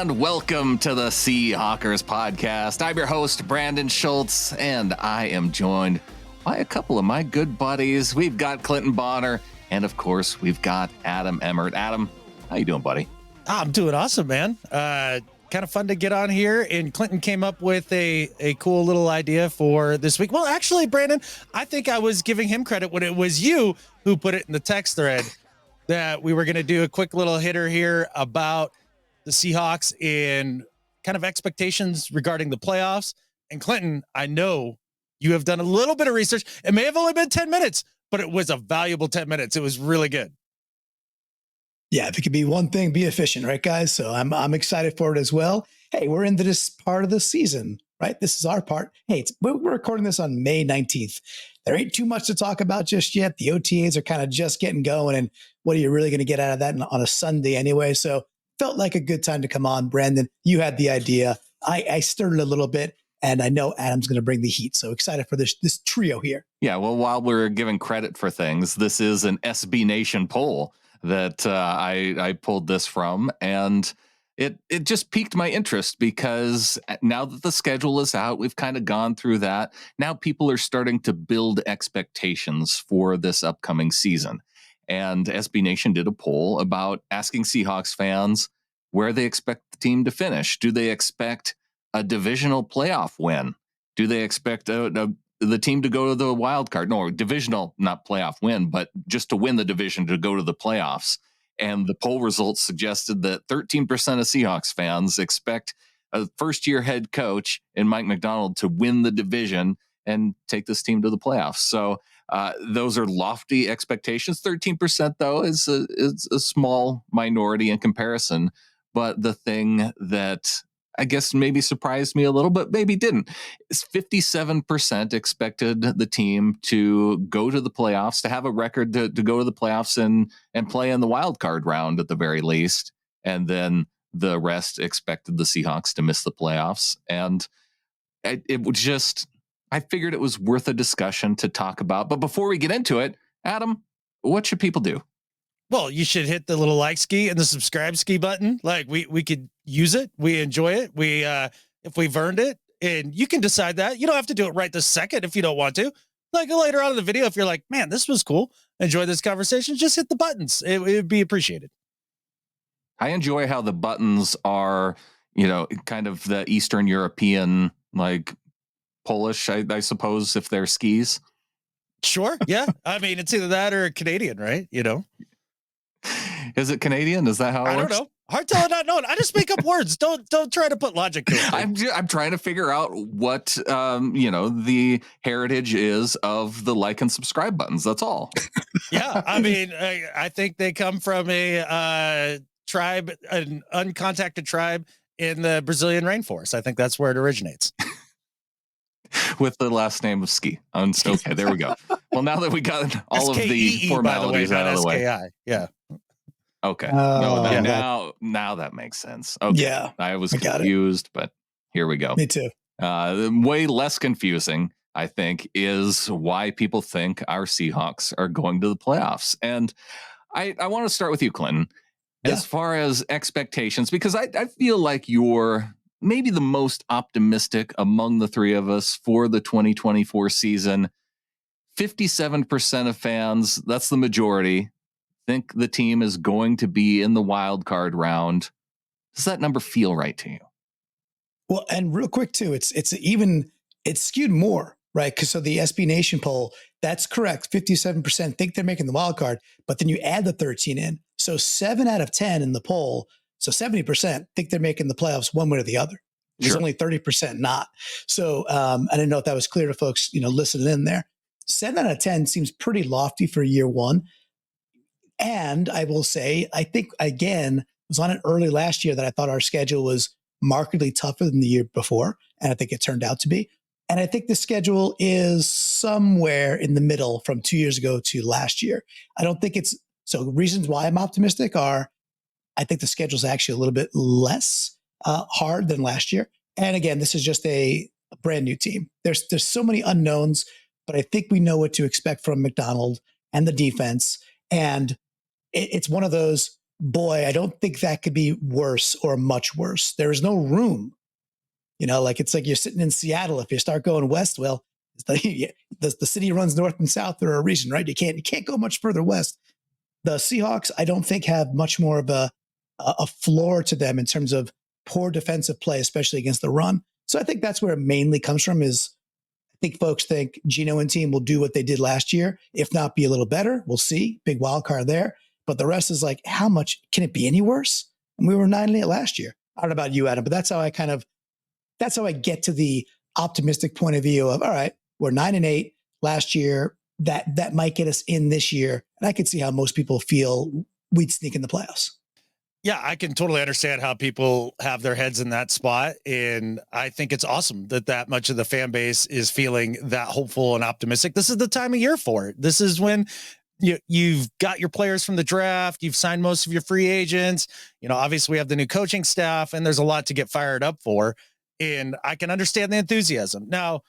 and welcome to the Seahawkers podcast. I'm your host, Brandon Schultz, and I am joined by a couple of my good buddies. We've got Clinton Bonner, and of course, we've got Adam Emmert. Adam, how you doing, buddy? I'm doing awesome, man. Kind of fun to get on here, and Clinton came up with a cool little idea for this week. Well, actually, Brandon, I think I was giving him credit when it was you who put it in the text thread that we were going to do a quick little hitter here about the Seahawks and kind of expectations regarding the playoffs. And Clinton, I know you have done a little bit of research. It may have only been 10 minutes, but it was a valuable 10 minutes. It was really good. Yeah, if it could be one thing, be efficient, right, guys? So I'm excited for it as well. Hey, we're into this part of the season, right? This is our part. Hey, we're recording this on May 19th. There ain't too much to talk about just yet. The OTAs are kind of just getting going, and what are you really going to get out of that on a Sunday anyway? So felt like a good time to come on. Brandon, you had the idea. I stirred it a little bit, and I know Adam's going to bring the heat. So excited for this trio here. Yeah, well, while we're giving credit for things, this is an SB Nation poll that I pulled this from, and it just piqued my interest because now that the schedule is out, we've kind of gone through that. Now people are starting to build expectations for this upcoming season. And SB Nation did a poll about asking Seahawks fans where they expect the team to finish. Do they expect a divisional playoff win? Do they expect the team to go to the wild card? No, divisional, not playoff win, but just to win the division to go to the playoffs. And the poll results suggested that 13% of Seahawks fans expect a first-year head coach in Mike Macdonald to win the division and take this team to the playoffs. So those are lofty expectations. 13%, though, is a small minority in comparison. But the thing that I guess maybe surprised me a little, but maybe didn't, is 57% expected the team to go to the playoffs, to have a record to go to the playoffs and play in the wild card round at the very least. And then the rest expected the Seahawks to miss the playoffs. And it was just, I figured it was worth a discussion to talk about. But before we get into it, Adam, what should people do? Well, you should hit the little like ski and the subscribe ski button. Like we could use it. We enjoy it. We if we've earned it, and you can decide that. You don't have to do it right this second if you don't want to. Like later on in the video, if you're like, man, this was cool, enjoy this conversation, just hit the buttons. It would be appreciated. I enjoy how the buttons are, kind of the Eastern European, like Polish, I suppose, if they're skis. Sure. Yeah. I mean, it's either that or Canadian, right? Is it Canadian? Is that how it works? I don't know. Hard telling, not knowing. I just make up words. Don't try to put logic to it. I'm trying to figure out what the heritage is of the like and subscribe buttons. That's all. Yeah, I mean, I think they come from a tribe, an uncontacted tribe in the Brazilian rainforest. I think that's where it originates. With the last name of Ski. Okay, there we go. Well, now that we got all of the formalities out of the way. Yeah. Okay. Now that makes sense. Okay. Yeah. I was confused, but here we go. Me too. Way less confusing, I think, is why people think our Seahawks are going to the playoffs. And I want to start with you, Clinton, as far as expectations, because I feel like you're maybe the most optimistic among the three of us for the 2024 season. 57% of fans, that's the majority, think the team is going to be in the wild card round. Does that number feel right to you? Well, and real quick too, it's skewed more, right? Because so the SB Nation poll, that's correct. 57% think they're making the wild card, but then you add the 13 in. So 7 out of 10 in the poll. So 70% think they're making the playoffs one way or the other. There's only 30% not. So I didn't know if that was clear to folks, listening in there. 7 out of 10 seems pretty lofty for year one. And I will say, I think, again, it was on it early last year that I thought our schedule was markedly tougher than the year before. And I think it turned out to be. And I think the schedule is somewhere in the middle from 2 years ago to last year. I don't think it's, so reasons why I'm optimistic are, I think the schedule is actually a little bit less hard than last year. And again, this is just a brand new team. There's so many unknowns, but I think we know what to expect from Macdonald and the defense. And it's one of those, boy, I don't think that could be worse or much worse. There is no room. Like it's like you're sitting in Seattle. If you start going west, well, the city runs north and south for a reason, right? You can't go much further west. The Seahawks, I don't think, have much more of a floor to them in terms of poor defensive play, especially against the run. So I think that's where it mainly comes from. Is I think folks think Geno and team will do what they did last year, if not be a little better. We'll see. Big wild card there. But the rest is like, how much can it be any worse? And we were 9-8 last year. I don't know about you, Adam, but that's how I get to the optimistic point of view of, all right, we're 9-8 last year. That might get us in this year. And I could see how most people feel we'd sneak in the playoffs. Yeah, I can totally understand how people have their heads in that spot. And I think it's awesome that much of the fan base is feeling that hopeful and optimistic. This is the time of year for it. This is when you've got your players from the draft. You've signed most of your free agents. Obviously we have the new coaching staff, and there's a lot to get fired up for. And I can understand the enthusiasm. Now,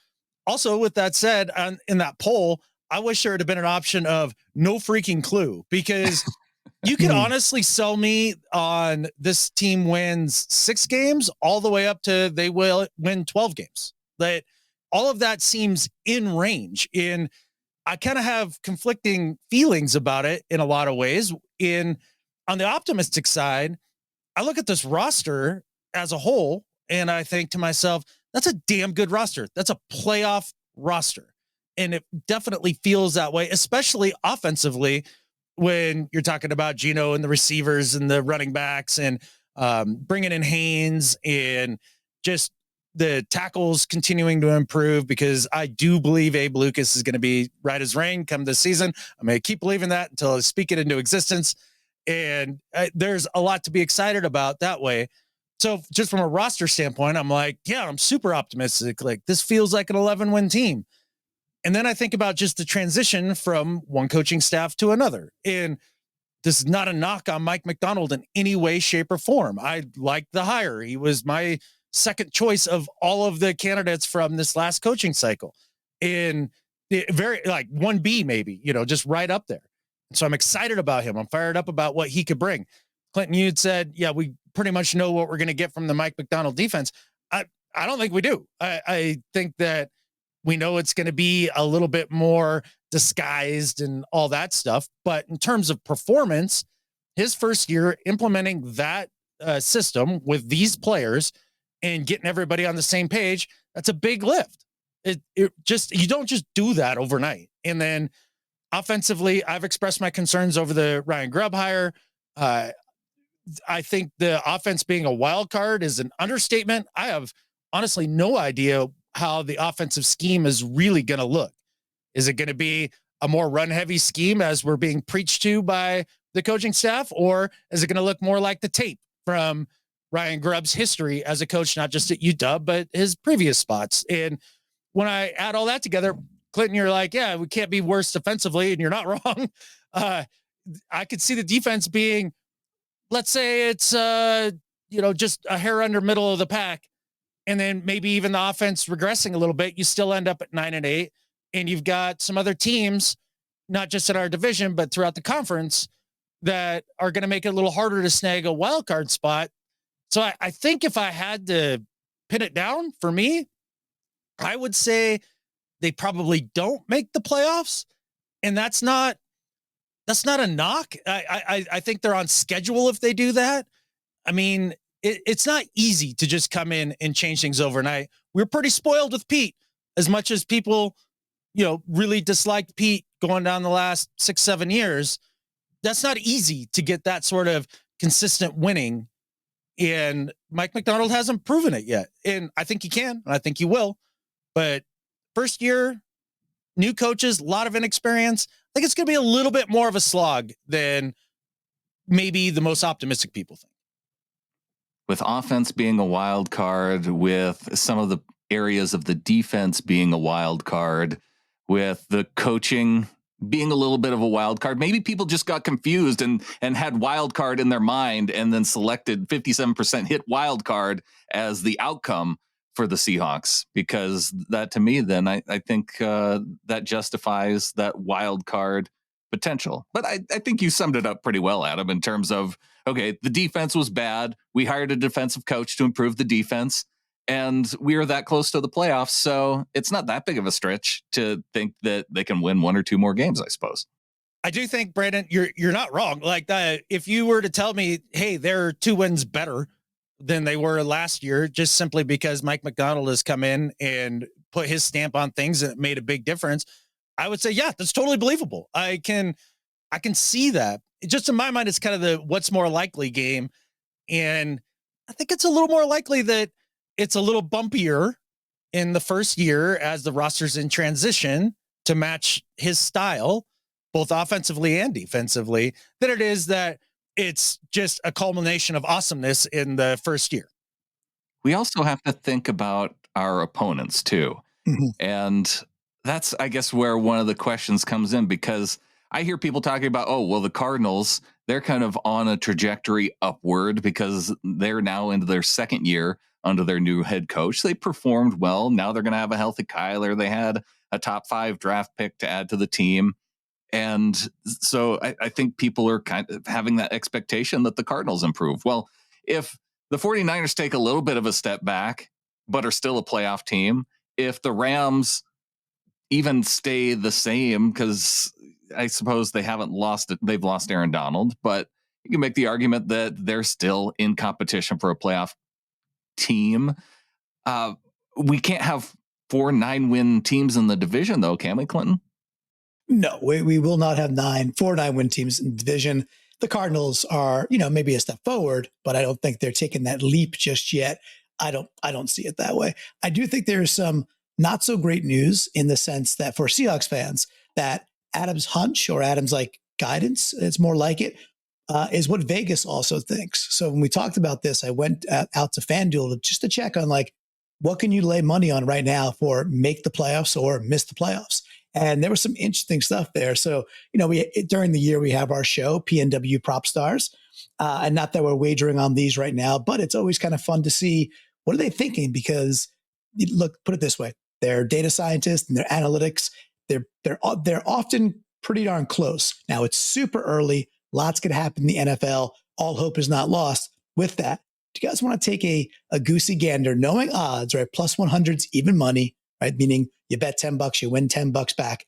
also with that said, in that poll, I wish there would have been an option of no freaking clue, because you could honestly sell me on this team wins 6 games all the way up to they will win 12 games. That all of that seems in range. And I kind of have conflicting feelings about it in a lot of ways. On the optimistic side, I look at this roster as a whole and I think to myself, that's a damn good roster. That's a playoff roster. And it definitely feels that way, especially offensively, when you're talking about Geno and the receivers and the running backs and bringing in Haynes and just the tackles continuing to improve, because I do believe Abe Lucas is going to be right as rain come this season. I'm going to keep believing that until I speak it into existence. And there's a lot to be excited about that way. So just from a roster standpoint, I'm like, yeah, I'm super optimistic. Like, this feels like an 11-win team. And then I think about just the transition from one coaching staff to another. And this is not a knock on Mike Macdonald in any way, shape, or form. I like the hire. He was my second choice of all of the candidates from this last coaching cycle. And very like 1B, maybe, just right up there. So I'm excited about him. I'm fired up about what he could bring. Clinton, you had said, yeah, we pretty much know what we're going to get from the Mike Macdonald defense. I don't think we do. I think that we know it's going to be a little bit more disguised and all that stuff. But in terms of performance, his first year implementing that system with these players and getting everybody on the same page, that's a big lift. You don't just do that overnight. And then offensively, I've expressed my concerns over the Ryan Grubb hire. I think the offense being a wild card is an understatement. I have honestly no idea how the offensive scheme is really going to look. Is it going to be a more run heavy scheme as we're being preached to by the coaching staff? Or is it going to look more like the tape from Ryan Grubb's history as a coach, not just at UW, but his previous spots? And when I add all that together, Clinton, you're like, yeah, we can't be worse defensively. And you're not wrong. I could see the defense being, let's say it's, just a hair under middle of the pack. And then maybe even the offense regressing a little bit, you still end up at 9-8. And you've got some other teams, not just in our division, but throughout the conference, that are going to make it a little harder to snag a wild card spot. So I think if I had to pin it down for me, I would say they probably don't make the playoffs. And that's not a knock. I think they're on schedule if they do that. I mean, it's not easy to just come in and change things overnight. We're pretty spoiled with Pete, as much as people, really disliked Pete going down the last 6-7 years. That's not easy to get that sort of consistent winning. And Mike Macdonald hasn't proven it yet. And I think he can, and I think he will. But first year, new coaches, a lot of inexperience. I think it's going to be a little bit more of a slog than maybe the most optimistic people think. With offense being a wild card, with some of the areas of the defense being a wild card, with the coaching being a little bit of a wild card, maybe people just got confused and had wild card in their mind and then selected 57% hit wild card as the outcome for the Seahawks, because that, to me, then I think that justifies that wild card potential. But I think you summed it up pretty well, Adam, in terms of, okay, the defense was bad. We hired a defensive coach to improve the defense, and we are that close to the playoffs. So it's not that big of a stretch to think that they can win one or two more games, I suppose. I do think, Brandon, you're not wrong. Like if you were to tell me, hey, they're 2 wins better than they were last year, just simply because Mike Macdonald has come in and put his stamp on things and it made a big difference, I would say, yeah, that's totally believable. I can see that. Just in my mind, it's kind of the what's more likely game. And I think it's a little more likely that it's a little bumpier in the first year as the roster's in transition to match his style, both offensively and defensively, than it is that it's just a culmination of awesomeness in the first year. We also have to think about our opponents too. Mhm. And that's, I guess, where one of the questions comes in, because I hear people talking about, oh, well, the Cardinals, they're kind of on a trajectory upward because they're now into their second year under their new head coach. They performed well. Now they're going to have a healthy Kyler. They had a top 5 draft pick to add to the team. And so I think people are kind of having that expectation that the Cardinals improve. Well, if the 49ers take a little bit of a step back, but are still a playoff team, if the Rams even stay the same, because I suppose they've lost Aaron Donald, but you can make the argument that they're still in competition for a playoff team. We can't have 4 9-win teams in the division, though, can we, Clinton? No, we will not have 9 teams in the division. The Cardinals are, maybe a step forward, but I don't think they're taking that leap just yet. I don't see it that way. I do think there's some not so great news in the sense that for Seahawks fans, that Adam's hunch or Adam's like guidance, it's more like it, is what Vegas also thinks. So when we talked about this, I went out to FanDuel just to check on like, what can you lay money on right now for make the playoffs or miss the playoffs? And there was some interesting stuff there. So, during the year, we have our show, PNW Prop Stars. And not that we're wagering on these right now, but it's always kind of fun to see what are they thinking? Because look, put it this way, they're data scientists and their analytics, they're often pretty darn close. Now it's super early. Lots could happen in the NFL. All hope is not lost. With that, do you guys want to take a goosey gander, knowing odds, right? Plus 100's even money, right? Meaning you bet $10, you win $10 back.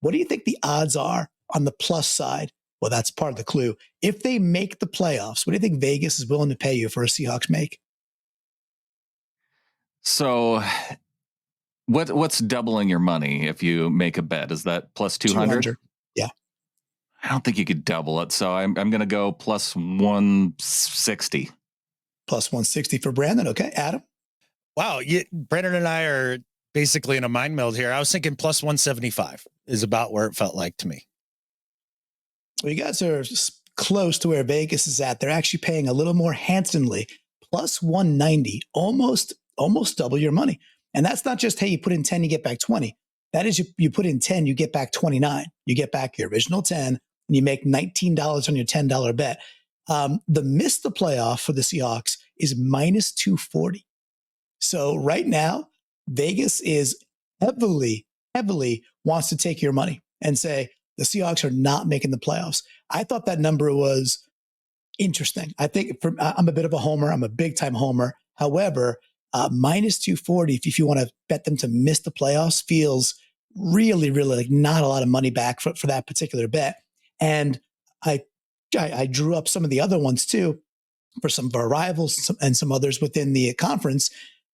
What do you think the odds are on the plus side? Well, that's part of the clue. If they make the playoffs, what do you think Vegas is willing to pay you for a Seahawks make? So what's doubling your money if you make a bet? Is that plus 200? Yeah. I don't think you could double it. So I'm going to go plus 160. Plus 160 for Brandon. Okay. Adam? Wow. Brandon and I are basically in a mind meld here. I was thinking plus 175 is about where it felt like to me. Well, you guys are close to where Vegas is at. They're actually paying a little more handsomely, plus 190, almost double your money. And that's not just, hey, you put in 10, you get back 20. That is, you put in 10, you get back 29. You get back your original 10, and you make $19 on your $10 bet. The miss the playoff for the Seahawks is minus 240. So right now, Vegas is heavily wants to take your money and say the Seahawks are not making the playoffs. I thought that number was interesting. I think I'm a bit of a homer. I'm a big time homer. However, minus 240, if you want to bet them to miss the playoffs, feels really like not a lot of money back for that particular bet. And I drew up some of the other ones too for some of our rivals and some others within the conference.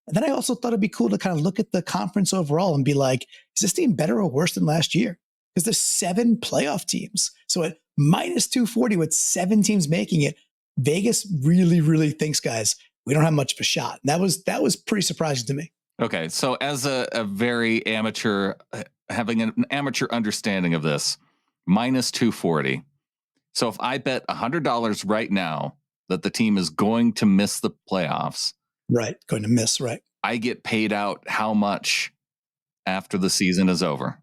And then I also thought it'd be cool to kind of look at the conference overall and be like, is this team better or worse than last year? Because there's 7 playoff teams. So at minus 240 with 7 teams making it, Vegas really thinks, guys, we don't have much of a shot. And that was pretty surprising to me. Okay. So as a very amateur, having an amateur understanding of this, minus 240. So if I bet $100 right now that the team is going to miss the playoffs, right, going to miss, right, I get paid out how much after the season is over?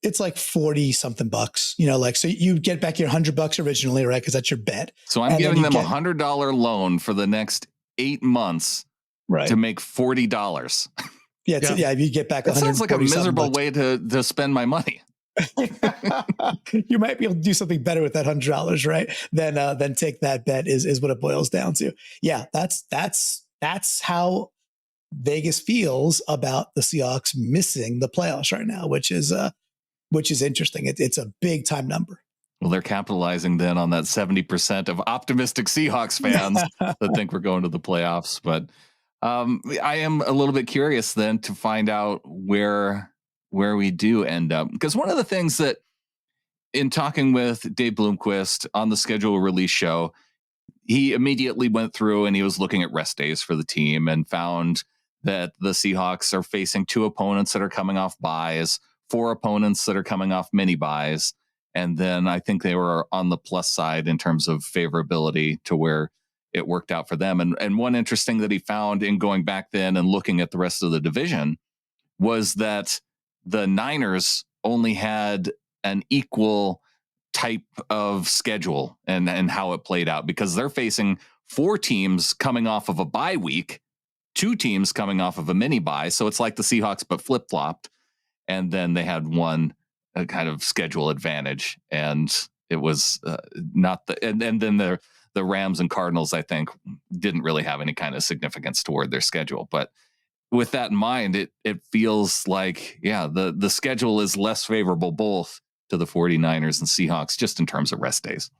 It's like 40 something bucks, so you get back your $100 originally, right? Because that's your bet. So I'm giving them $100 loan for the next 8 months, right, to make $40. Yeah, you get back. It sounds like a miserable way to spend my money. You might be able to do something better with that $100, right? Than take that bet is what it boils down to. Yeah, that's how Vegas feels about the Seahawks missing the playoffs right now, which is interesting. It's a big time number. Well, they're capitalizing then on that 70% of optimistic Seahawks fans that think we're going to the playoffs. But I am a little bit curious then to find out where we do end up, because one of the things that, in talking with Dave Bloomquist on the schedule release show, he immediately went through and he was looking at rest days for the team and found that the Seahawks are facing 2 opponents that are coming off buys, 4 opponents that are coming off mini buys. And then I think they were on the plus side in terms of favorability to where it worked out for them. And one interesting that he found in going back then and looking at the rest of the division was that the Niners only had an equal type of schedule and how it played out, because they're facing 4 teams coming off of a bye week, 2 teams coming off of a mini bye. So it's like the Seahawks, but flip flopped. And then they had one kind of schedule advantage, and it was not the, and then the Rams and Cardinals, I think, didn't really have any kind of significance toward their schedule. But with that in mind, it feels like, yeah, the schedule is less favorable both to the 49ers and Seahawks, just in terms of rest days.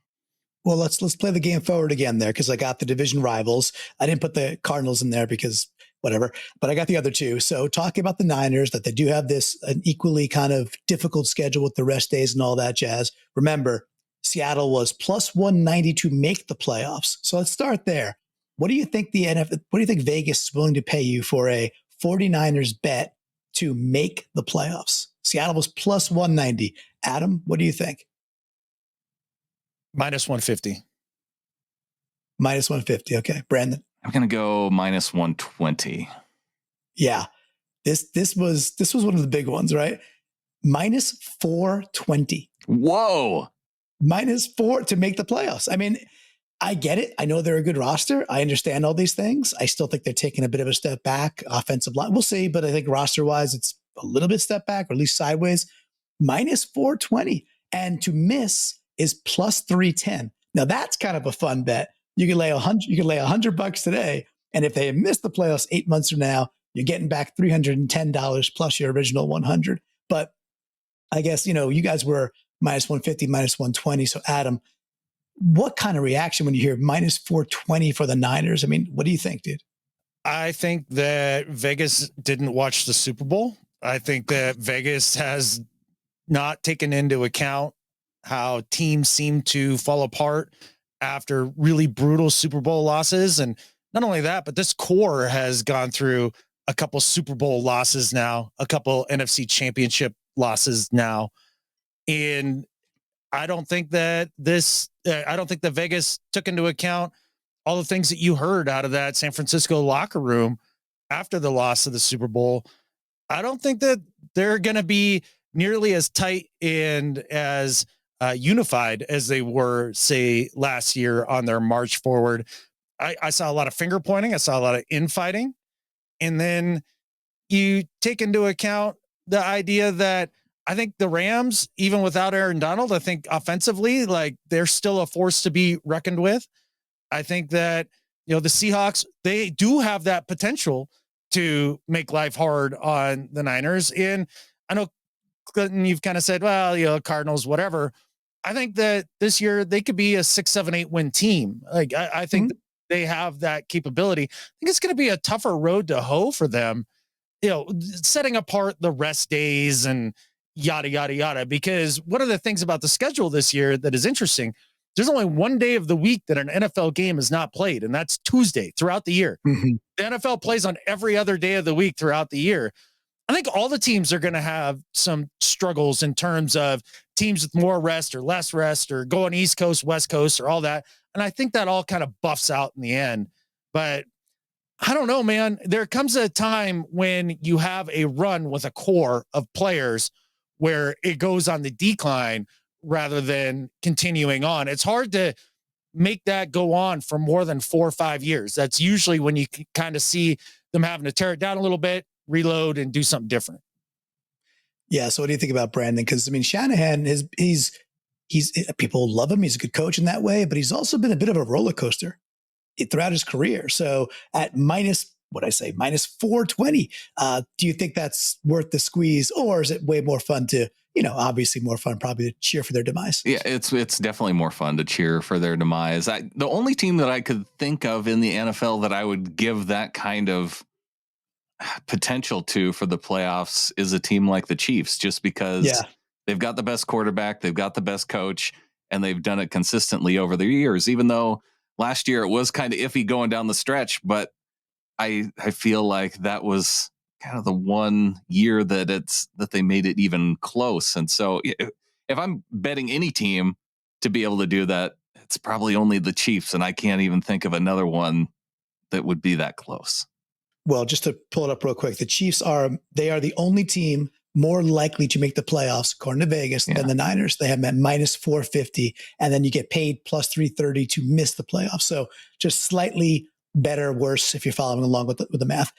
Well, let's play the game forward again there, because I got the division rivals. I didn't put the Cardinals in there because whatever, but I got the other 2. So talking about the Niners, that they do have an equally kind of difficult schedule with the rest days and all that jazz. Remember, Seattle was plus 190 to make the playoffs. So let's start there. What do you think what do you think Vegas is willing to pay you for a 49ers bet to make the playoffs? Seattle was plus 190. Adam, what do you think? Minus 150. Minus 150. Okay. Brandon? I'm going to go minus 120. Yeah. This was one of the big ones, right? Minus 420. Whoa. Minus 4 to make the playoffs. I mean, I get it. I know they're a good roster. I understand all these things. I still think they're taking a bit of a step back. Offensive line, we'll see, but I think roster-wise, it's a little bit step back, or at least sideways. Minus 420. And to miss is plus 310. Now that's kind of a fun bet. You can lay $100 today, and if they miss the playoffs 8 months from now, you're getting back $310 plus your original 100. But I guess, you guys were minus 150, minus 120. So Adam, what kind of reaction when you hear minus 420 for the Niners? I mean, what do you think, dude? I think that Vegas didn't watch the Super Bowl. I think that Vegas has not taken into account how teams seem to fall apart after really brutal Super Bowl losses. And not only that, but this core has gone through a couple Super Bowl losses now, a couple NFC championship losses now. And I don't think that Vegas took into account all the things that you heard out of that San Francisco locker room after the loss of the Super Bowl. I don't think that they're going to be nearly as tight and as unified as they were, say, last year on their march forward. I saw a lot of finger pointing. I saw a lot of infighting. And then you take into account the idea that I think the Rams, even without Aaron Donald, I think offensively, like, they're still a force to be reckoned with. I think that, the Seahawks, they do have that potential to make life hard on the Niners. And I know, Clinton, you've kind of said, well, Cardinals, whatever. I think that this year they could be a 6, 7, 8 win team. Like, I think they have that capability. I think it's going to be a tougher road to hoe for them, setting apart the rest days and yada, yada, yada. Because one of the things about the schedule this year that is interesting, there's only one day of the week that an NFL game is not played, and that's Tuesday throughout the year. Mm-hmm. The NFL plays on every other day of the week throughout the year. I think all the teams are going to have some struggles in terms of teams with more rest or less rest, or going East Coast, West Coast, or all that. And I think that all kind of buffs out in the end. But I don't know, man. There comes a time when you have a run with a core of players where it goes on the decline rather than continuing on. It's hard to make that go on for more than 4 or 5 years. That's usually when you kind of see them having to tear it down a little bit, reload, and do something different. Yeah. So what do you think about Brandon? Because I mean, Shanahan is he's people love him. He's a good coach in that way, but he's also been a bit of a roller coaster throughout his career. So at minus 420, do you think that's worth the squeeze, or is it way more fun to, obviously more fun probably to cheer for their demise? Yeah, it's definitely more fun to cheer for their demise. The only team that I could think of in the NFL that I would give that kind of potential to for the playoffs is a team like the Chiefs, just because they've got the best quarterback, they've got the best coach, and they've done it consistently over the years, even though last year it was kind of iffy going down the stretch. But I feel like that was kind of the one year that they made it even close. And so if I'm betting any team to be able to do that, it's probably only the Chiefs. And I can't even think of another one that would be that close. Well, just to pull it up real quick, the Chiefs are the only team more likely to make the playoffs, according to Vegas, than the Niners. They have them at minus 450, and then you get paid plus 330 to miss the playoffs. So just slightly better, worse, if you're following along with the math.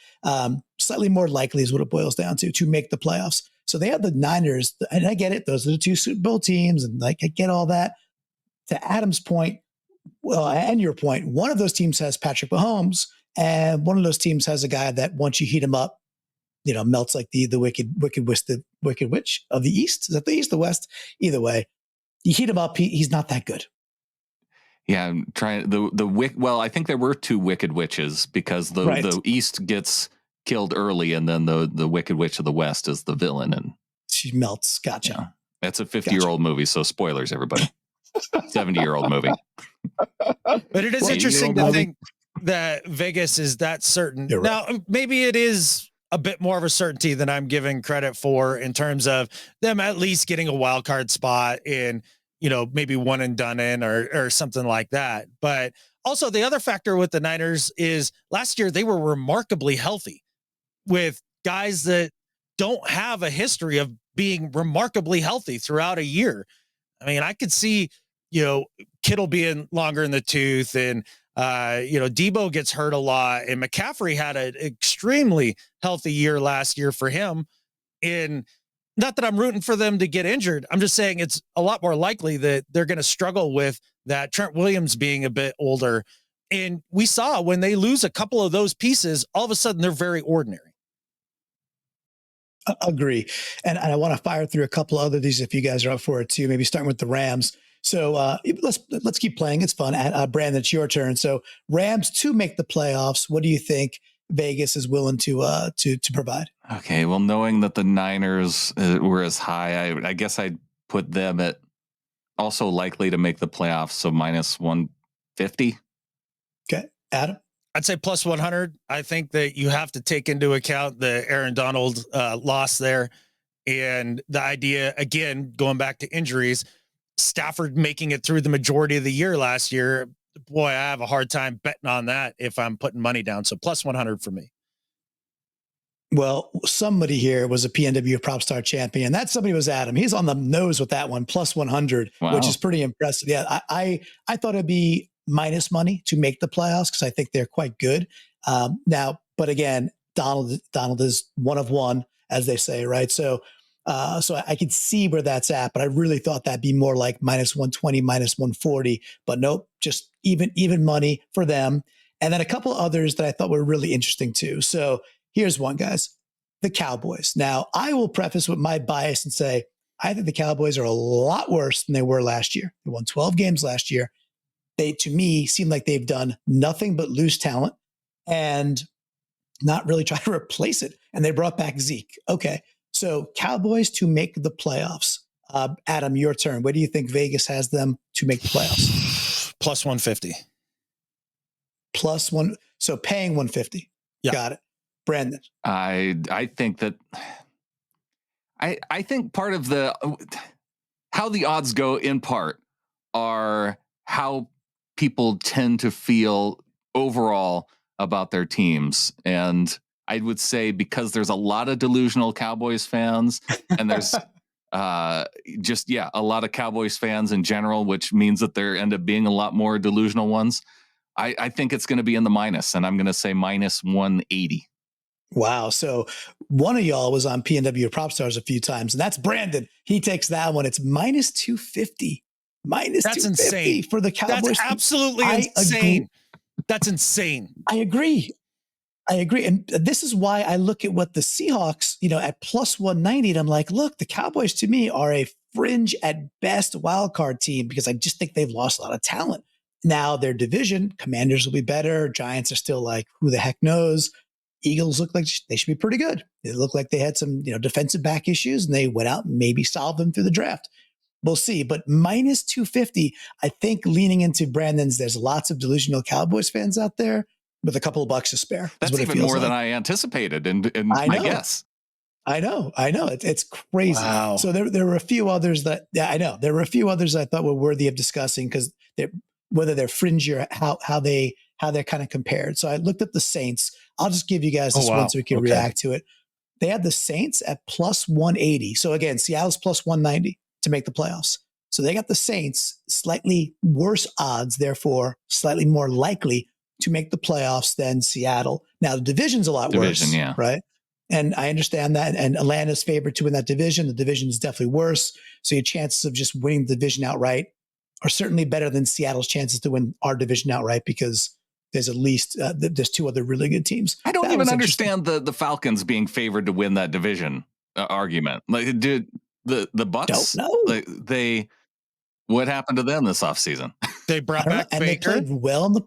Slightly more likely is what it boils down to make the playoffs. So they have the Niners, and I get it. Those are the two Super Bowl teams, and I get all that. To Adam's point, well, and your point, one of those teams has Patrick Mahomes, and one of those teams has a guy that once you heat him up, melts like the wicked witch of the East. Is that the East, the West? Either way, you heat him up, he's not that good. Yeah, I'm trying well, I think there were two wicked witches, because the East gets killed early, and then the Wicked Witch of the West is the villain, and she melts. Gotcha. Yeah. That's a 50-year-old movie, so spoilers, everybody. 70-year-old movie. But it is interesting to think that Vegas is that certain. Right. Now, maybe it is a bit more of a certainty than I'm giving credit for, in terms of them at least getting a wild card spot in, maybe one and done in or something like that. But also the other factor with the Niners is last year they were remarkably healthy, with guys that don't have a history of being remarkably healthy throughout a year. I mean, I could see, Kittle being longer in the tooth, and Debo gets hurt a lot, and McCaffrey had an extremely healthy year last year for him. And not that I'm rooting for them to get injured. I'm just saying it's a lot more likely that they're going to struggle with that, Trent Williams being a bit older. And we saw when they lose a couple of those pieces, all of a sudden they're very ordinary. Agree. And I want to fire through a couple of other these if you guys are up for it too, maybe starting with the Rams. So let's keep playing. It's fun. Brandon, it's your turn. So Rams to make the playoffs. What do you think Vegas is willing to provide? Okay, well, knowing that the Niners were as high, I guess I'd put them at also likely to make the playoffs, so minus 150. Okay, Adam? I'd say plus 100. I think that you have to take into account the Aaron Donald loss there, and the idea, again, going back to injuries, Stafford making it through the majority of the year last year. Boy, I have a hard time betting on that if I'm putting money down. So plus 100 for me. Well, somebody here was a PNW Prop Star champion. That somebody was Adam. He's on the nose with that one, plus 100, which is pretty impressive. Yeah, I thought it'd be minus money to make the playoffs because I think they're quite good. Now, but again, Donald is one of one, as they say, right? So I could see where that's at, but I really thought that'd be more like minus 120, minus 140. But nope, just even money for them. And then a couple others that I thought were really interesting too. So here's one, guys, the Cowboys. Now, I will preface with my bias and say, I think the Cowboys are a lot worse than they were last year. They won 12 games last year. They, to me, seem like they've done nothing but lose talent and not really try to replace it. And they brought back Zeke. Okay. So Cowboys to make the playoffs. Adam, your turn. Where do you think Vegas has them to make the playoffs? Plus 150. Plus one. So paying 150. Yeah. Got it. Brandon. I think that I think part of how the odds go in part are how people tend to feel overall about their teams. And I would say because there's a lot of delusional Cowboys fans and there's a lot of Cowboys fans in general, which means that there end up being a lot more delusional ones. I think it's going to be in the minus, and I'm going to say minus 180. Wow. So one of y'all was on PNW Prop Stars a few times, and that's Brandon. He takes that one. It's minus 250. Minus That's 250 insane. for the That's Cowboys. absolutely I insane. agree. That's insane. I agree. I agree. And this is why I look at what the Seahawks, at plus 190, and I'm like, look, the Cowboys to me are a fringe at best wild card team because I just think they've lost a lot of talent. Now their division, Commanders will be better. Giants are still like, who the heck knows? Eagles look like they should be pretty good. They look like they had some, defensive back issues and they went out and maybe solved them through the draft. We'll see. But minus 250, I think leaning into Brandon's, there's lots of delusional Cowboys fans out there with a couple of bucks to spare. That's even more than I anticipated in my guess. I know. It's crazy. Wow. So there were a few others that, I know. There were a few others I thought were worthy of discussing because whether they're fringe or how they're kind of compared. So I looked up the Saints. I'll just give you guys this one so we can react to it. They had the Saints at plus 180. So again, Seattle's plus 190 to make the playoffs. So they got the Saints slightly worse odds, therefore slightly more likely to make the playoffs than Seattle. Now the division's a lot worse, yeah. Right? And I understand that. And Atlanta's favored to win that division. The division is definitely worse. So your chances of just winning the division outright are certainly better than Seattle's chances to win our division outright because there's at least there's two other really good teams. I don't even understand the Falcons being favored to win that division argument. Like, dude, the Bucs, don't know. What happened to them this offseason? They brought back and Baker. They played well in the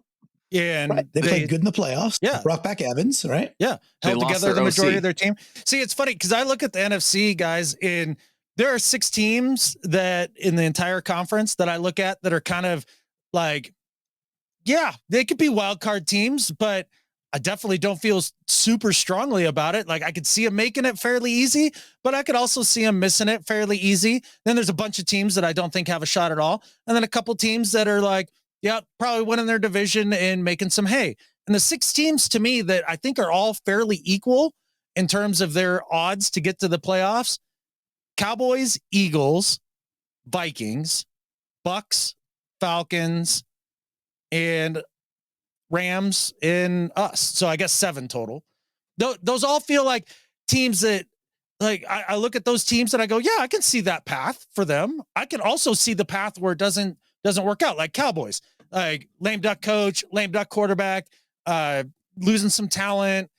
and they played good in the playoffs. Yeah, brought back Evans, right? Yeah, held together the majority of their team. See, it's funny because I look at the NFC guys, and there are 6 teams that in the entire conference that I look at that are kind of like, yeah, they could be wild card teams, but I definitely don't feel super strongly about it. Like I could see them making it fairly easy, but I could also see them missing it fairly easy. Then there's a bunch of teams that I don't think have a shot at all, and then a couple teams that are like, yeah, probably winning their division and making some hay. And the 6 teams to me that I think are all fairly equal in terms of their odds to get to the playoffs: Cowboys, Eagles, Vikings, Bucks, Falcons, and Rams and us. So I guess 7 total. Those all feel like teams that, like, I look at those teams and I go, yeah, I can see that path for them. I can also see the path where it doesn't work out, like Cowboys, like lame duck coach, lame duck quarterback, losing some talent,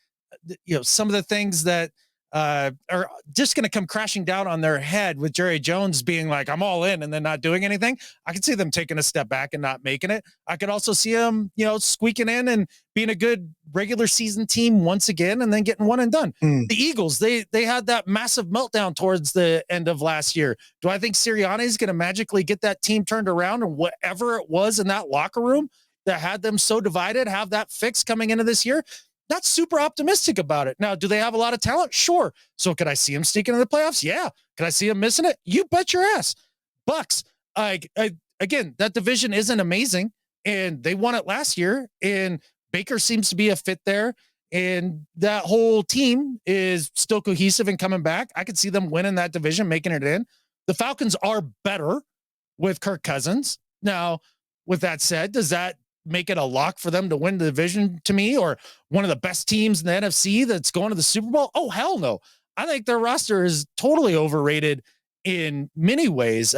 some of the things that are just going to come crashing down on their head with Jerry Jones being like, I'm all in, and then not doing anything. I could see them taking a step back and not making it. I could also see them, squeaking in and being a good regular season team once again, and then getting one and done. The Eagles, they had that massive meltdown towards the end of last year. Do I think Sirianni is going to magically get that team turned around, or whatever it was in that locker room that had them so divided, have that fixed coming into this year? Not super optimistic about it. Now, do they have a lot of talent? Sure. So could I see them sneaking into the playoffs? Yeah. Could I see them missing it? You bet your ass. Bucks, again, that division isn't amazing, and they won it last year, and Baker seems to be a fit there, and that whole team is still cohesive and coming back. I could see them winning that division, making it in. The Falcons are better with Kirk Cousins. Now, with that said, does that make it a lock for them to win the division to me, or one of the best teams in the NFC that's going to the Super Bowl? Oh, hell no. I think their roster is totally overrated in many ways.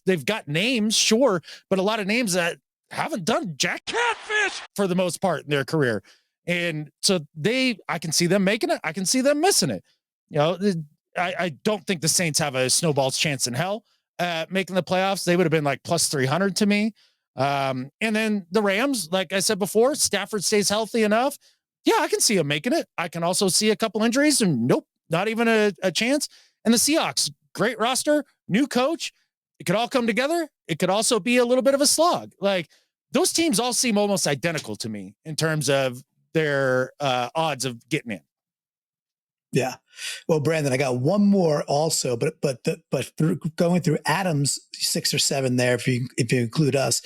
They've got names, sure, but a lot of names that haven't done jack catfish for the most part in their career. And so I can see them making it. I can see them missing it. I don't think the Saints have a snowball's chance in hell at making the playoffs. They would have been like plus 300 to me. And then the Rams, like I said before, Stafford stays healthy enough. Yeah, I can see him making it. I can also see a couple injuries, and nope, not even a chance. And the Seahawks, great roster, new coach. It could all come together. It could also be a little bit of a slog. Like, those teams all seem almost identical to me in terms of their odds of getting in. Yeah. Well, Brandon, I got one more also, but going through Adam's 6 or 7 there, if you include us,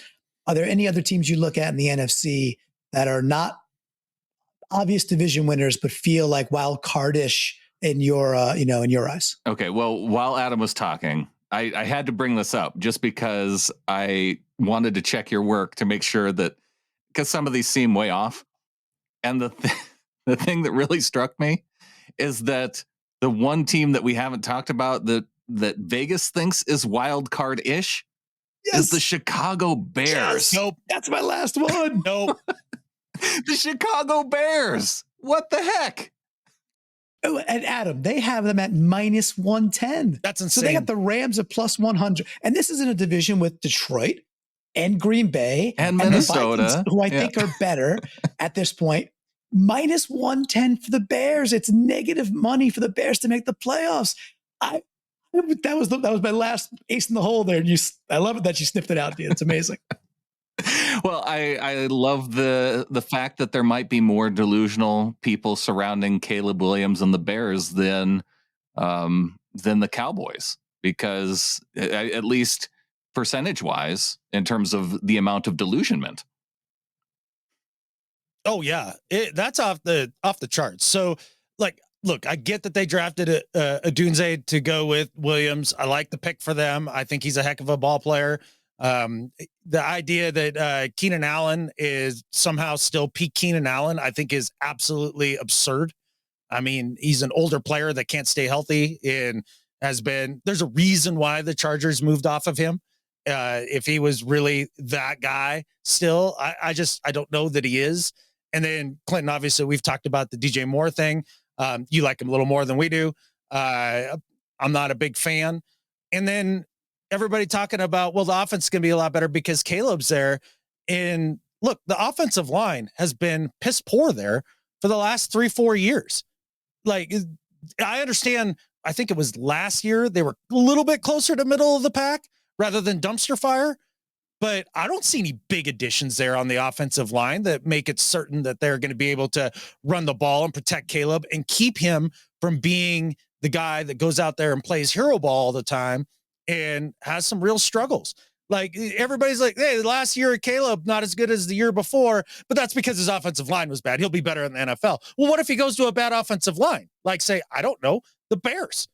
are there any other teams you look at in the NFC that are not obvious division winners, but feel like wild cardish in your eyes? Okay. Well, while Adam was talking, I had to bring this up just because I wanted to check your work to make sure that, because some of these seem way off. And the thing that really struck me is that the one team that we haven't talked about that Vegas thinks is wild card ish is the Yes. Chicago Bears. Yes. Nope. That's my last one. Nope. The Chicago Bears. What the heck? Oh, and Adam, they have them at minus 110. That's So they insane. got the Rams at plus 100. And this is in a division with Detroit and Green Bay And the Minnesota, Vikings, who I think are better at this point. Minus 110 for the Bears. It's negative money for the Bears to make the playoffs. That was my last ace in the hole there. And I love it that you sniffed it out, dude. It's amazing. Well, I love the fact that there might be more delusional people surrounding Caleb Williams and the Bears than the Cowboys, because at least percentage wise, in terms of the amount of delusionment. Oh yeah, that's off the charts. So like, look, I get that they drafted a Dunze to go with Williams. I like the pick for them. I think he's a heck of a ball player. The idea that Keenan Allen is somehow still peak Keenan Allen, I think is absolutely absurd. I mean, he's an older player that can't stay healthy and there's a reason why the Chargers moved off of him. If he was really that guy still, I don't know that he is. And then Clinton, obviously we've talked about the DJ Moore thing. You like him a little more than we do. I'm not a big fan. And then everybody talking about, well, the offense is going to be a lot better because Caleb's there. And look, the offensive line has been piss poor there for the last 3-4 years. Like, I understand. I think it was last year they were a little bit closer to middle of the pack rather than dumpster fire. But I don't see any big additions there on the offensive line that make it certain that they're going to be able to run the ball and protect Caleb and keep him from being the guy that goes out there and plays hero ball all the time and has some real struggles. Like, everybody's like, hey, last year Caleb, not as good as the year before, but that's because his offensive line was bad. He'll be better in the NFL. Well, what if he goes to a bad offensive line? Like, say, I don't know, the Bears.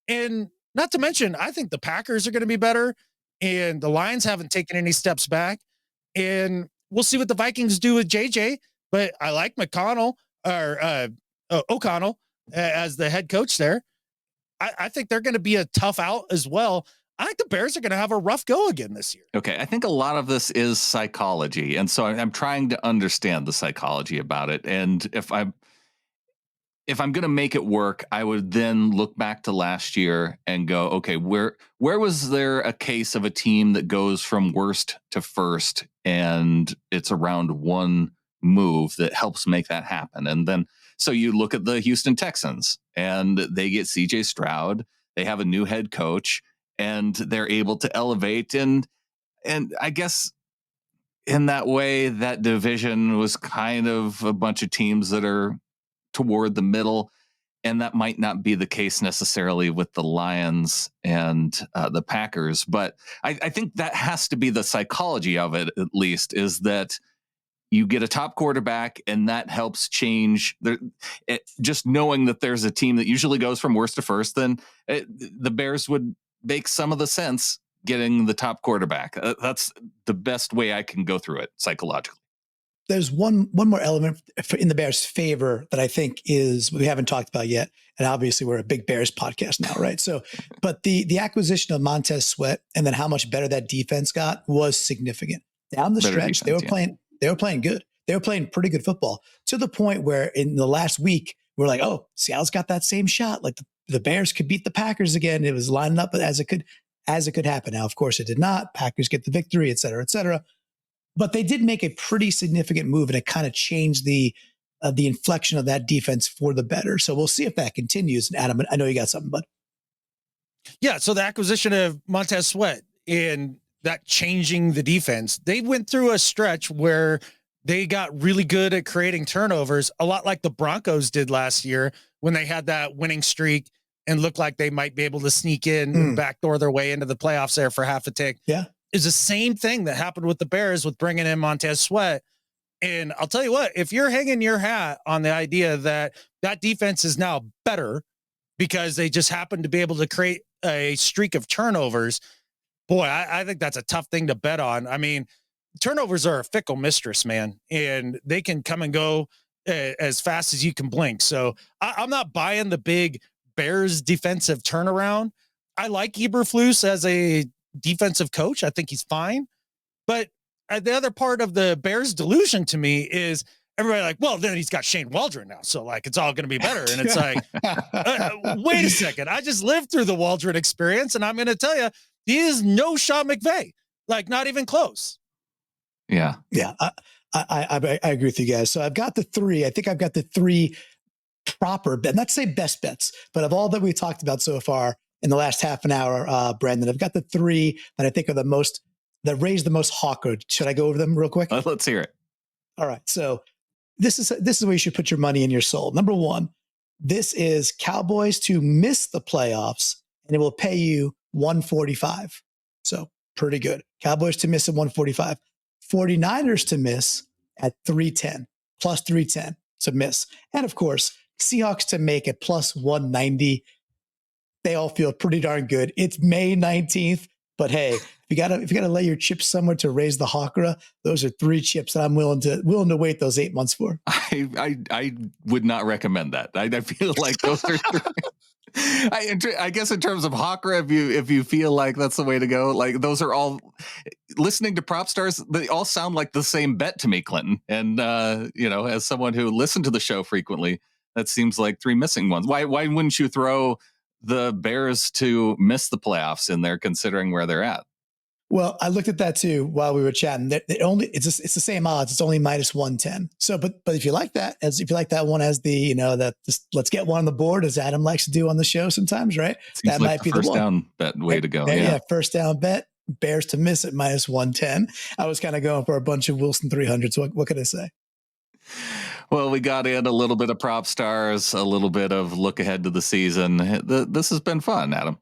And not to mention, I think the Packers are going to be better, and the Lions haven't taken any steps back. And we'll see what the Vikings do with JJ, but I like O'Connell as the head coach there. I think they're going to be a tough out as well. I think the Bears are going to have a rough go again this year. Okay, I think a lot of this is psychology, and so I'm trying to understand the psychology about it. And if I'm going to make it work, I would then look back to last year and go, okay, where was there a case of a team that goes from worst to first, and it's around one move that helps make that happen? And then, so you look at the Houston Texans, and they get CJ Stroud, they have a new head coach, and they're able to elevate. And I guess in that way, that division was kind of a bunch of teams that are toward the middle. And that might not be the case necessarily with the Lions and the Packers. But I think that has to be the psychology of it, at least, is that you get a top quarterback, and that helps change just knowing that there's a team that usually goes from worst to first. Then the Bears would make some of the sense getting the top quarterback. That's the best way I can go through it psychologically. There's one more element in the Bears' favor that I think is we haven't talked about yet. And obviously we're a big Bears podcast now, right? So, but the acquisition of Montez Sweat and then how much better that defense got was significant. Down the stretch, they were playing good. They were playing pretty good football, to the point where in the last week, we're like, oh, Seattle's got that same shot. Like the Bears could beat the Packers again. It was lining up as it could happen. Now, of course, it did not. Packers get the victory, et cetera, et cetera. But they did make a pretty significant move, and it kind of changed the inflection of that defense for the better. So we'll see if that continues. And Adam, I know you got something, bud. Yeah. So the acquisition of Montez Sweat and that changing the defense, they went through a stretch where they got really good at creating turnovers, a lot like the Broncos did last year when they had that winning streak and looked like they might be able to sneak in and backdoor their way into the playoffs there for half a tick. Yeah. Is the same thing that happened with the Bears with bringing in Montez Sweat. And I'll tell you what, if you're hanging your hat on the idea that that defense is now better because they just happen to be able to create a streak of turnovers, boy, I think that's a tough thing to bet on. I mean, turnovers are a fickle mistress, man, and they can come and go as fast as you can blink. So I'm not buying the big Bears defensive turnaround. I like Eberflus as a defensive coach. I think he's fine. But the other part of the Bears delusion to me is everybody like, well, then he's got Shane Waldron now. So like, it's all going to be better. And it's like, wait a second. I just lived through the Waldron experience. And I'm going to tell you, he is no Sean McVay, like not even close. Yeah. Yeah. I agree with you guys. So I've got the three. I think I've got the three proper bet, not to say best bets, but of all that we talked about so far in the last half an hour, Brandon, I've got the three that I think are the most, that raise the most hawkwood. Should I go over them real quick? Let's hear it. All right. So this is where you should put your money and your soul. Number one, this is Cowboys to miss the playoffs, and it will pay you 145. So pretty good. Cowboys to miss at 145. 49ers to miss at 310, plus 310 to miss. And of course, Seahawks to make it plus 190. They all feel pretty darn good. It's May 19th, but hey, if you gotta lay your chips somewhere to raise the Hawkera, those are three chips that I'm willing to wait those 8 months for. I would not recommend that. I feel like those are three. I guess in terms of Hawker, if you feel like that's the way to go, like those are all, listening to prop stars, they all sound like the same bet to me, Clinton. And as someone who listened to the show frequently, that seems like three missing ones. Why wouldn't you throw the Bears to miss the playoffs in there, considering where they're at? Well, I looked at that too while we were chatting. It's the same odds. It's only minus 110. So, but if you like that, one as the let's get one on the board, as Adam likes to do on the show sometimes, right? Seems that like might be the first one. Down bet way to go. Yeah, first down bet. Bears to miss at minus 110. I was kind of going for a bunch of Wilson 300s. What could I say? Well, we got in a little bit of prop stars, a little bit of look ahead to the season. This has been fun, Adam.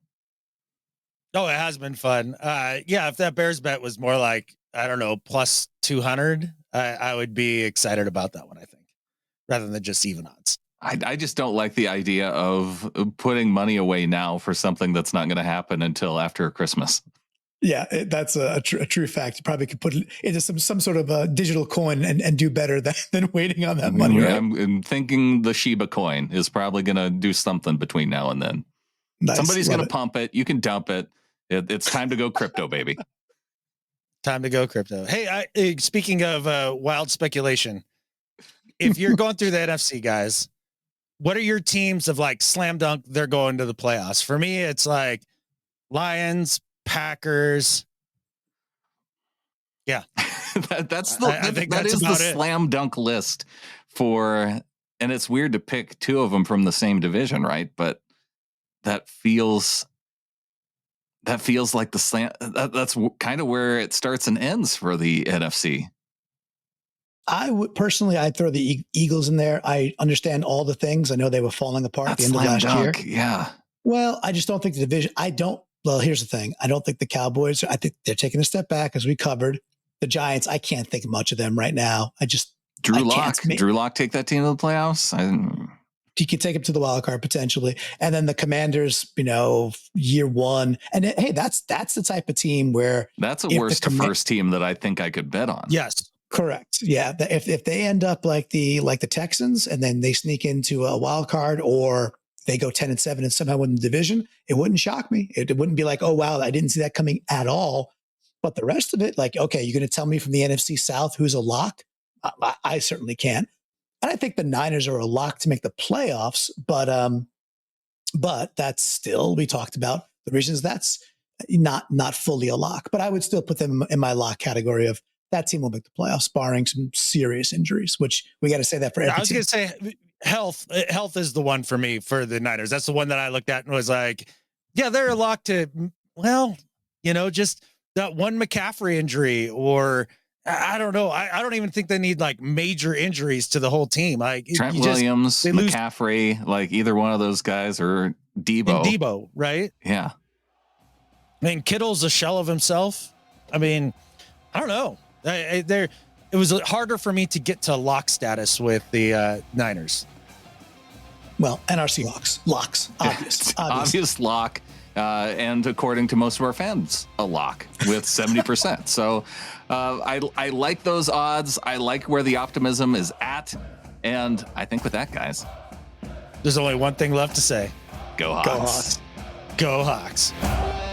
Oh, it has been fun. If that Bears bet was more like, I don't know, plus 200, I would be excited about that one, I think, rather than just even odds. I just don't like the idea of putting money away now for something that's not going to happen until after Christmas. Yeah, that's a true fact. You probably could put it into some sort of a digital coin and do better than waiting on that money. Right? I'm thinking the Shiba coin is probably going to do something between now and then. Nice. Somebody's going to pump it. You can dump it. It's time to go crypto, baby. Time to go crypto. Hey, speaking of wild speculation, if you're going through the NFC, guys, what are your teams of like slam dunk? They're going to the playoffs. For me, it's like Lions, Packers. Yeah, that's the slam dunk list for, and it's weird to pick two of them from the same division, right? But that feels like the slam. That's kind of where it starts and ends for the NFC. I would personally, I'd throw the Eagles in there. I understand all the things. I know they were falling apart at the end of last year. Yeah. Well, I just don't think the division. Well, here's the thing. I don't think the Cowboys. I think they're taking a step back, as we covered. The Giants. I can't think much of them right now. Drew Lock take that team to the playoffs. He could take him to the wild card potentially, and then the Commanders. Year one, and hey, that's the type of team where that's a worst to first team that I think I could bet on. Yes. Correct. Yeah. If they end up like the Texans and then they sneak into a wild card, or they go 10-7 and somehow win the division, it wouldn't shock me. It wouldn't be like, oh, wow, I didn't see that coming at all. But the rest of it, like, okay, you're going to tell me from the NFC South who's a lock? I certainly can't. And I think the Niners are a lock to make the playoffs, but that's still, we talked about the reasons that's not fully a lock. But I would still put them in my lock category of that team will make the playoffs, barring some serious injuries, which we got to say that for every team. I was going to say health is the one for me for the Niners. That's the one that I looked at and was like, yeah, they're a lock to, well, just that one McCaffrey injury, or I don't know. I don't even think they need like major injuries to the whole team. Like Trent Williams, McCaffrey, like either one of those guys, or Debo, right? Yeah. I mean, Kittle's a shell of himself. I mean, I don't know. It was harder for me to get to lock status with the Niners. Well, and our Seahawks. Locks. Obvious lock. And according to most of our fans, a lock with 70%. So I like those odds. I like where the optimism is at. And I think with that, guys, There's only one thing left to say. go Hawks. Go Hawks. Go Hawks.